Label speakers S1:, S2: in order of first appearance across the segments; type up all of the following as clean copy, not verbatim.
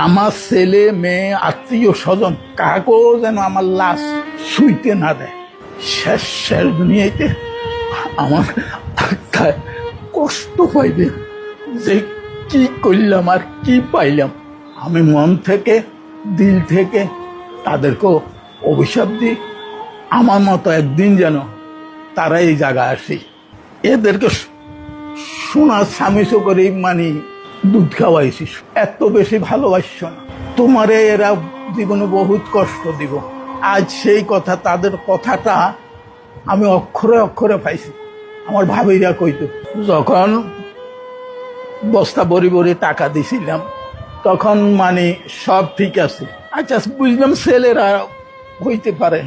S1: আমার ছেলে মেয়ে আত্মীয় স্বজন কাকেও যেন আমার লাশ শুইতে না দেয়। শেষ শেষ দুনিয়াতে আমার আত্মায় কষ্ট পাইবে যে কি করলাম আর কি পাইলাম। আমি মন থেকে দিল থেকে তাদেরকে অভিশাপ দিই, আমার মতো একদিন যেন তারা এই জায়গায় আসে। এদেরকে সোনার স্বামীসো করে মানে দুধ খাওয়াইছি, এত বেশি ভালোবাসছ না তোমারে, এরা জীবনে বহুত কষ্ট দিব। আজ সেই কথা, তাদের কথাটা আমি অক্ষরে অক্ষরে পাইছি। আমার ভাবিরা কইতো, যখন বস্তা বড়ি বড়ি টাকা দিছিলাম তখন মানে সব ঠিক আছে, আচ্ছা বুঝলাম ছেলেরা হইতে পারে,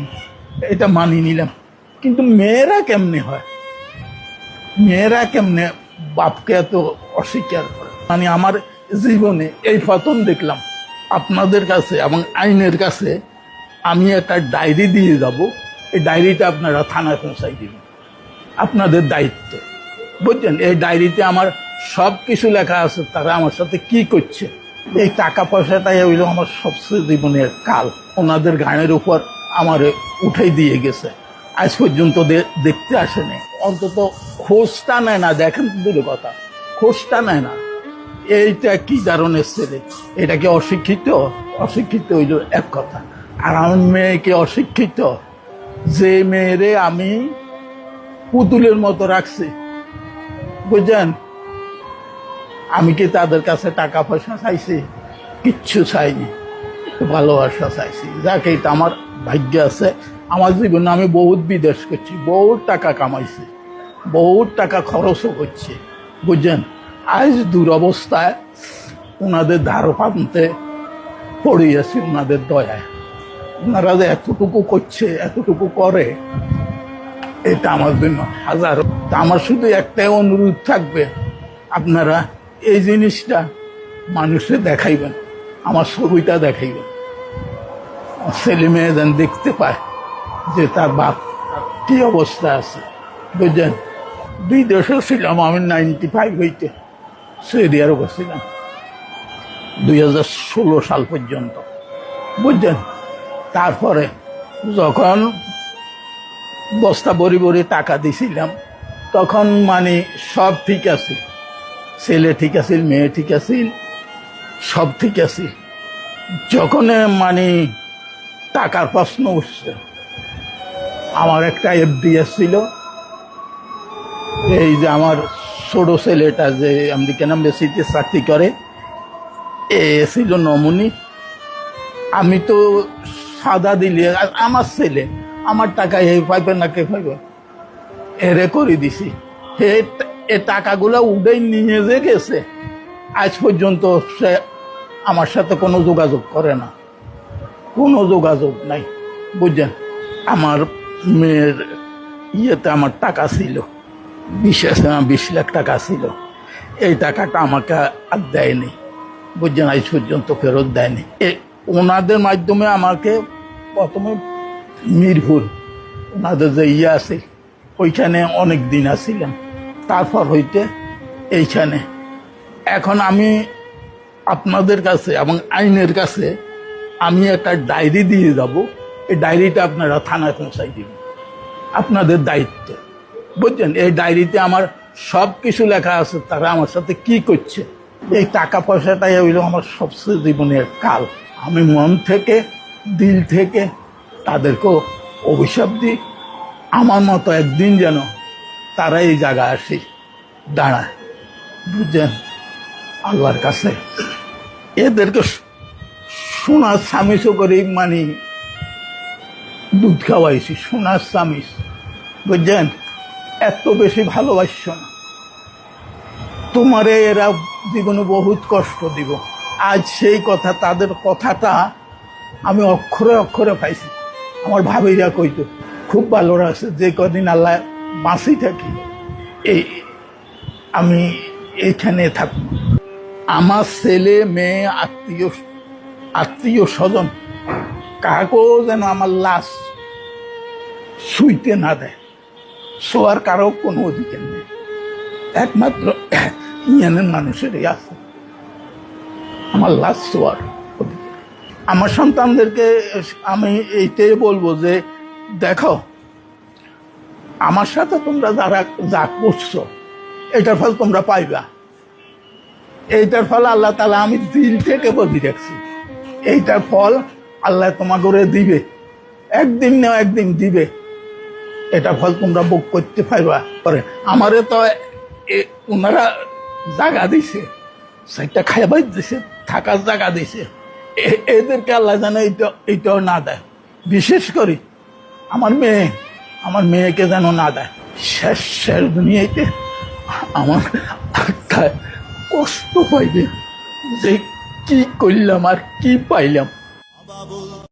S1: এটা মানি নিলাম। কিন্তু মেয়েরা কেমনে হয়, মেয়েরা কেমনে বাপকে এত অস্বীকার করে? মানে আমার জীবনে এই প্রথম দেখলাম আপনাদের কাছে এবং আইনের কাছে আমি একটা ডায়েরি দিয়ে যাব, এই ডায়েরিটা আপনারা থানায় পৌঁছাই দিবেন, আপনাদের দায়িত্ব, বুঝছেন? এই ডায়েরিতে আমার সব কিছু লেখা আছে, তারা আমার সাথে কি করছে। এই টাকা পয়সাটাই হইল আমার সবচেয়ে জীবনের কাল, ওনাদের ঘাড়ের উপর আমার উঠাই দিয়ে গেছে, আজ পর্যন্ত দেখতে আসেনি, অন্তত খোঁজটা নেয় না। দেখেন দূরে কথা, খোঁজটা নেয় না। এইটা কি ধরনের ছেলে? এটা কি অশিক্ষিত? অশিক্ষিত হইল এক কথা। আর আমার মেয়েকে অশিক্ষিত, যে মেয়েরে আমি পুতুলের মতো রাখছি, বুঝছেন? আমি কি তাদের কাছে টাকা পয়সা চাইছি? কিচ্ছু চাইনি, ভালোবাসা চাইছি। যাকে এটা আমার ভাগ্য আছে। আমার জীবনে আমি বহুত বিদেশ করছি, বহুত টাকা কামাইছি, বহুত টাকা খরচও করছি, বুঝছেন? আজ দুরবস্থায় ওনাদের ধারো পান্তে পড়ে আছি, ওনাদের দয়ায়। ওনারা যে এতটুকু করছে, এতটুকু করে, এটা আমার জন্য হাজারো। তা আমার শুধু একটাই অনুরোধ থাকবে, আপনারা এই জিনিসটা মানুষে দেখাইবেন, আমার ছবিটা দেখাইবেন, ছেলে মেয়ে যেন দেখতে পায় যে তার বাপ কি অবস্থা আছে, বুঝলেন? বিদেশে ছিলাম আমি 95 হইতে, সৌদি আরবে ছিলাম 2016 সাল পর্যন্ত, বুঝলেন? তারপরে যখন বস্তা বড়ি বড়ি টাকা দিছিলাম তখন মানে সব ঠিক আছে, ছেলে ঠিক আছে, মেয়ে ঠিক আছে, সব ঠিক আছে। যখন মানে টাকার প্রশ্ন উঠছে, আমার একটা এফডিএস ছিল, এই যে আমার ছোট ছেলেটা যে আমেরিকান এম্বাসিতে চাকরি করে, এ ছিল নমুনি। আমি তো সাদা দিলে আমার ছেলে আমার টাকা এ পাইবে না কে পাইবে, এরে করে দিছি। এ টাকাগুলো উঠে নিয়ে যে গেছে, আজ পর্যন্ত সে আমার সাথে কোনো যোগাযোগ করে না, কোনো যোগাযোগ নাই, বুঝছেন? আমার মেয়ের ইয়েতে আমার টাকা ছিল 20 লাখ টাকা ছিল, এই টাকাটা আমাকে আর দেয়নি, বুঝছেন? আজ পর্যন্ত ফেরত দেয়নি। ওনাদের মাধ্যমে আমাকে প্রথমে মিরপুর, ওনাদের যে ইয়ে আছে ওইখানে অনেক দিন আসছিলাম, তারপর হইতে এইখানে। এখন আমি আপনাদের কাছে এবং আইনের কাছে আমি একটা ডায়েরি দিয়ে যাব, এই ডায়েরিটা আপনারা থানায় পৌঁছাই দিবেন, আপনাদের দায়িত্ব, বুঝছেন? এই ডায়েরিতে আমার সব কিছু লেখা আছে, তারা আমার সাথে কি করছে। এই টাকা পয়সাটাই হইল আমার সবচেয়ে জীবনের কাল। আমি মন থেকে দিল থেকে তাদেরকে অভিশাপ দিই, আমার মতো একদিন যেন তারা এই জায়গায় আসে দাঁড়ায়, বুঝছেন? আল্লাহর কাছে এদেরকে সোনার স্বামীসো করে মানে দুধ খাওয়াইছি, সোনার স্বামী, বুঝছেন? এত বেশি ভালোবাসছ না তোমারে, এরা জীবনে বহুত কষ্ট দিব। আজ সেই কথা, তাদের কথাটা আমি অক্ষরে অক্ষরে পাইছি। আমার ভাবিরা কইতো, খুব ভালো আছে, যে কদিন আল্লাহ বাঁচি থাকি এই আমি এইখানে থাকব। আমার ছেলে মেয়ে আত্মীয় স্বজন কাকেও যেন আমার লাশ শুইতে না দেয়, শোয়ার কারো কোনো অধিকার নেই, একমাত্র ইয়ানের মানুষেরই আছে আমার লাশ শোয়ার। আমার সন্তানদেরকে আমি এইটাই বলবো যে দেখো, আমার সাথে তোমরা যারা যা করছো এটার ফল তোমরা পাইবা। এইটার ফল আল্লাহ তাআলা, আমি দিল থেকে বলি রাখছি, এইটার ফল আল্লাহ তোমাকে দিবে, একদিন না একদিন দিবে। এটা ফল তোমরা ভোগ করতে পারবা। পরে আমারে তো ওনারা জায়গা দিছে, সেটা খাইবার দিছে, থাকার জায়গা দিছে, এদেরকে আল্লাহ জানে এইটাও না দেয়। বিশেষ করে আমার মেয়েকে যেন না দেয়। শেষ দুনিয়াতে আমার আত্মায় কষ্ট পাইবে যে কি করলাম আর কি পাইলাম।